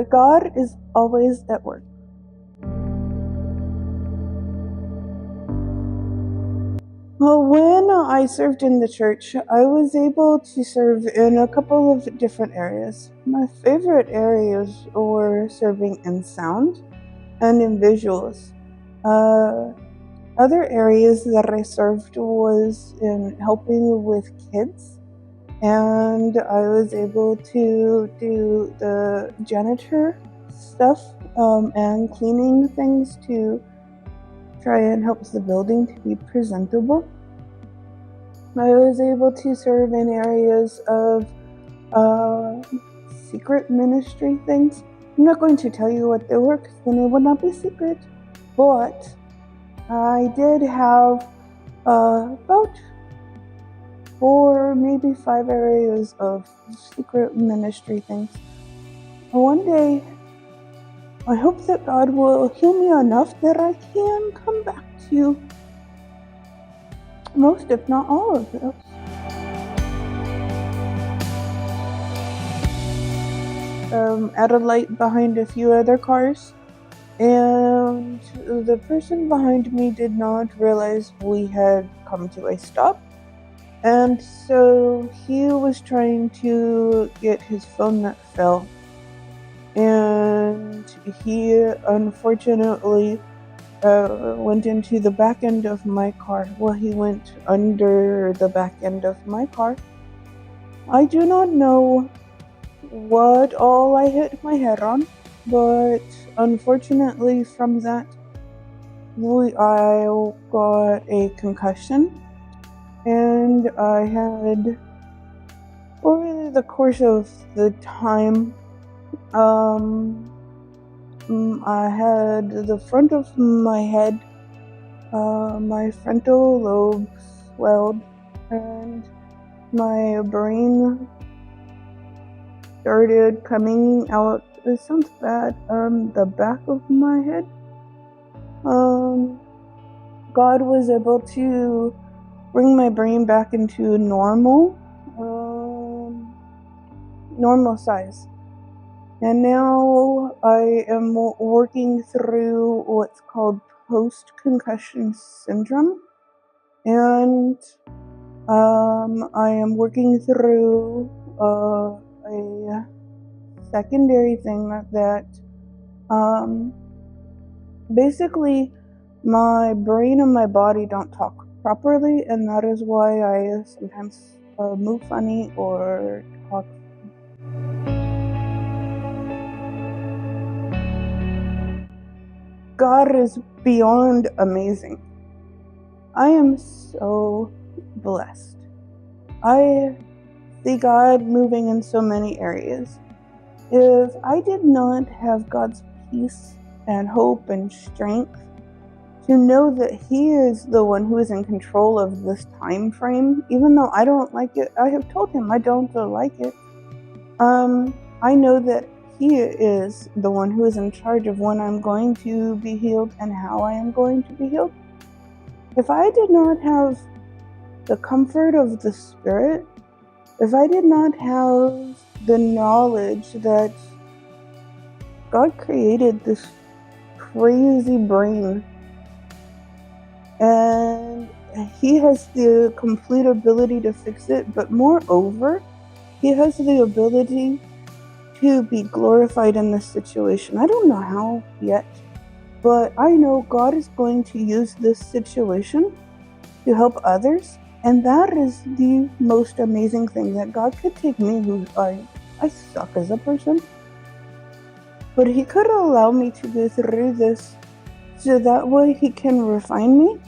God is always at work. Well, when I served in the church, I was able to serve in a couple of different areas. My favorite areas were serving in sound and in visuals. Other areas that I served was in helping with kids, and I was able to do the janitor stuff and cleaning things to try and help the building to be presentable. I was able to serve in areas of secret ministry things. I'm not going to tell you what they were because then it would not be secret, but I did have about 4, maybe 5 areas of secret ministry things. One day, I hope that God will heal me enough that I can come back to most, if not all of those. At a light behind a few other cars, and the person behind me did not realize we had come to a stop, and so he was trying to get his phone that fell, and he unfortunately went into the back end of my car. Well, he went under the back end of my car. I do not know what all I hit my head on, but unfortunately from that, I got a concussion, and I had, over the course of the time, I had the front of my head, my frontal lobe swelled, and my brain started coming out, it sounds bad, the back of my head. God was able to bring my brain back into normal size. And now I am working through what's called post-concussion syndrome. And I am working through a secondary thing that basically my brain and my body don't talk properly, and that is why I sometimes move funny or talk. God is beyond amazing. I am so blessed. I see God moving in so many areas. If I did not have God's peace and hope and strength to know that He is the one who is in control of this time frame, even though I don't like it, I have told Him I don't like it. I know that He is the one who is in charge of when I'm going to be healed and how I am going to be healed. If I did not have the comfort of the Spirit, if I did not have the knowledge that God created this crazy brain and He has the complete ability to fix it, but moreover, He has the ability to be glorified in this situation. I don't know how yet, but I know God is going to use this situation to help others, and that is the most amazing thing, that God could take me, who I suck as a person, but He could allow me to go through this so that way He can refine me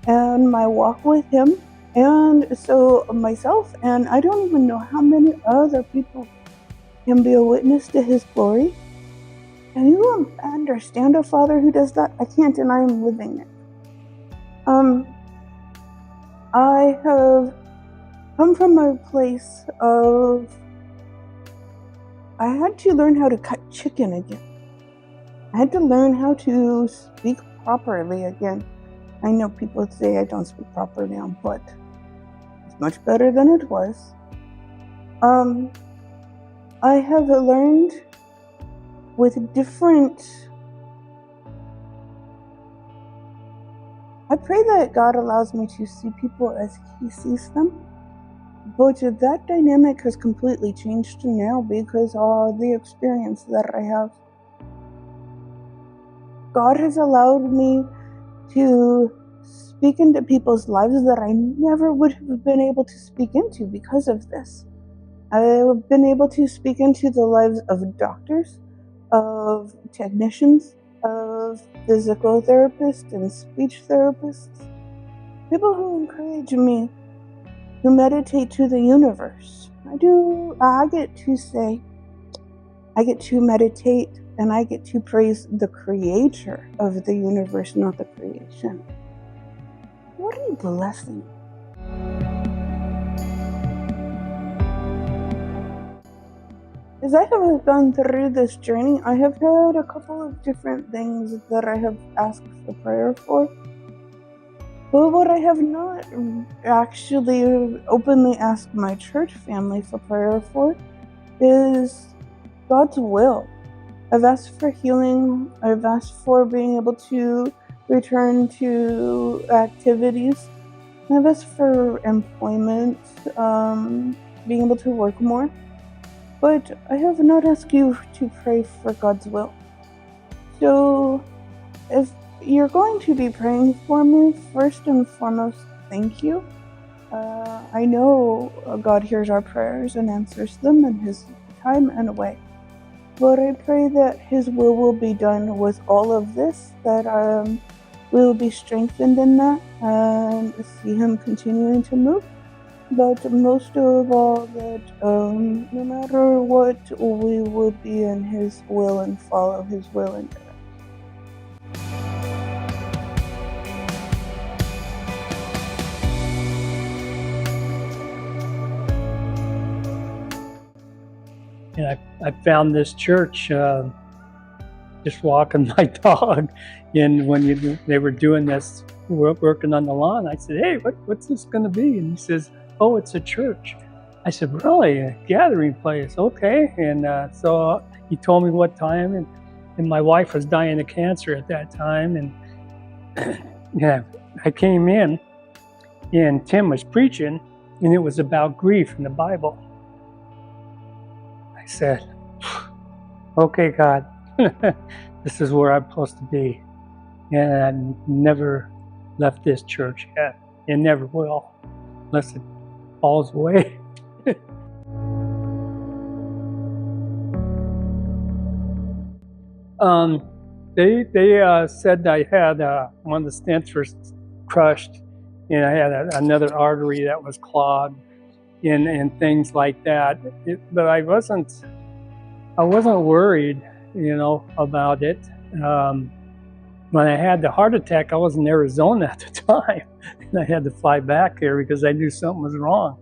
and my walk with Him, and so myself, and I don't even know how many other people can be a witness to His glory. Can you understand a Father who does that? I can't, and I am living it. I have come from a place of, I had to learn how to cut chicken again. I had to learn how to speak properly again. I know people say I don't speak properly now, but it's much better than it was. I have learned with different... I pray that God allows me to see people as He sees them. But that dynamic has completely changed now because of the experience that I have. God has allowed me to speak into people's lives that I never would have been able to speak into because of this. I've been able to speak into the lives of doctors, of technicians, of physical therapists and speech therapists, people who encourage me to meditate to the universe. I get to meditate, and I get to praise the creator of the universe, not the creation. What a blessing. As I have gone through this journey, I have had a couple of different things that I have asked for prayer for. But what I have not actually openly asked my church family for prayer for is God's will. I've asked for healing. I've asked for being able to return to activities. I've asked for employment, being able to work more. But I have not asked you to pray for God's will. So if you're going to be praying for me, first and foremost, thank you. I know God hears our prayers and answers them in His time and way. But I pray that His will be done with all of this, that we will be strengthened in that and see Him continuing to move. But most of all, that no matter what, we would be in His will and follow His will and direction. And I found this church just walking my dog, and when they were doing this, working on the lawn, I said, "Hey, what's this going to be?" And he says, "Oh, it's a church." I said, "Really? A gathering place? Okay." And so he told me what time, and my wife was dying of cancer at that time, and yeah, I came in, and Tim was preaching, and it was about grief in the Bible. I said, "Okay, God, this is where I'm supposed to be." And I never left this church yet, and never will, unless it falls away. They said I had one of the stents was crushed, and I had another artery that was clogged, and things like that. But I wasn't worried, about it. When I had the heart attack, I was in Arizona at the time, and I had to fly back here because I knew something was wrong.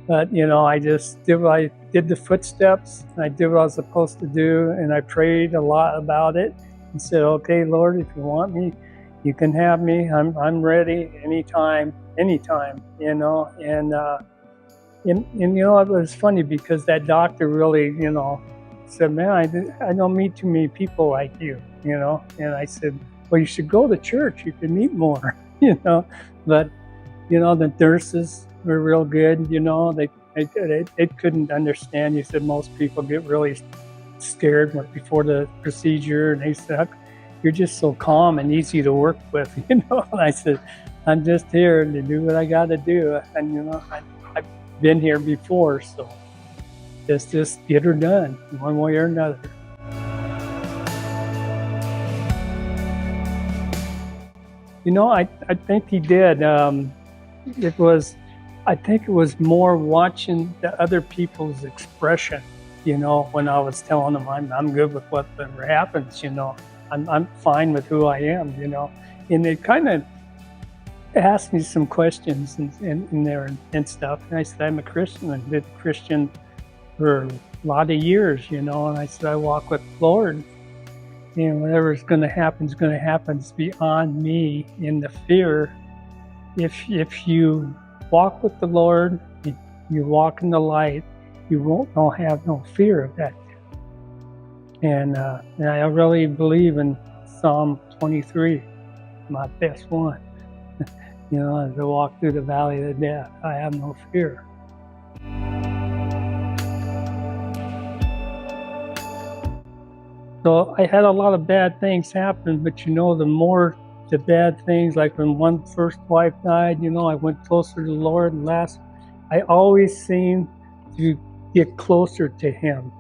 But I just did the footsteps. I did what I was supposed to do, and I prayed a lot about it and said, "Okay, Lord, if you want me, you can have me. I'm ready anytime." And it was funny because that doctor really, said, "Man, I don't meet too many people like you," And I said, "Well, you should go to church. You can meet more," But the nurses were real good. They couldn't understand. He said most people get really scared before the procedure, and they said, "You're just so calm and easy to work with," And I said, "I'm just here to do what I got to do, and I've been here before, so just get her done one way or another." I think he did. I think it was more watching the other people's expression, when I was telling them I'm good with whatever happens, I'm fine with who I am, And they kind of asked me some questions in there and stuff. And I said, I'm a Christian. I've been a Christian for a lot of years, And I said, I walk with the Lord. And whatever's going to happen is going to happen. It's beyond me in the fear. If you walk with the Lord, you walk in the light, you won't have no fear of that. And I really believe in Psalm 23, my best one. You know, as I walk through the valley of the death, I have no fear. So I had a lot of bad things happen, but you know, the bad things, like when one first wife died, you know, I went closer to the Lord, and I always seemed to get closer to Him,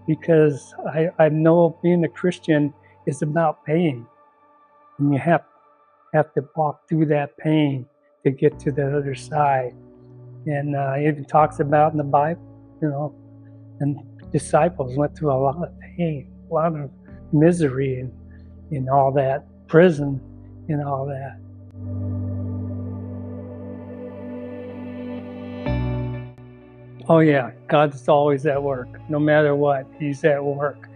because I know being a Christian is about pain, and you have to walk through that pain to get to the other side. And it even talks about in the Bible, you know, and disciples went through a lot of pain, a lot of misery, and all that, prison and all that. Oh yeah, God's always at work. No matter what, He's at work.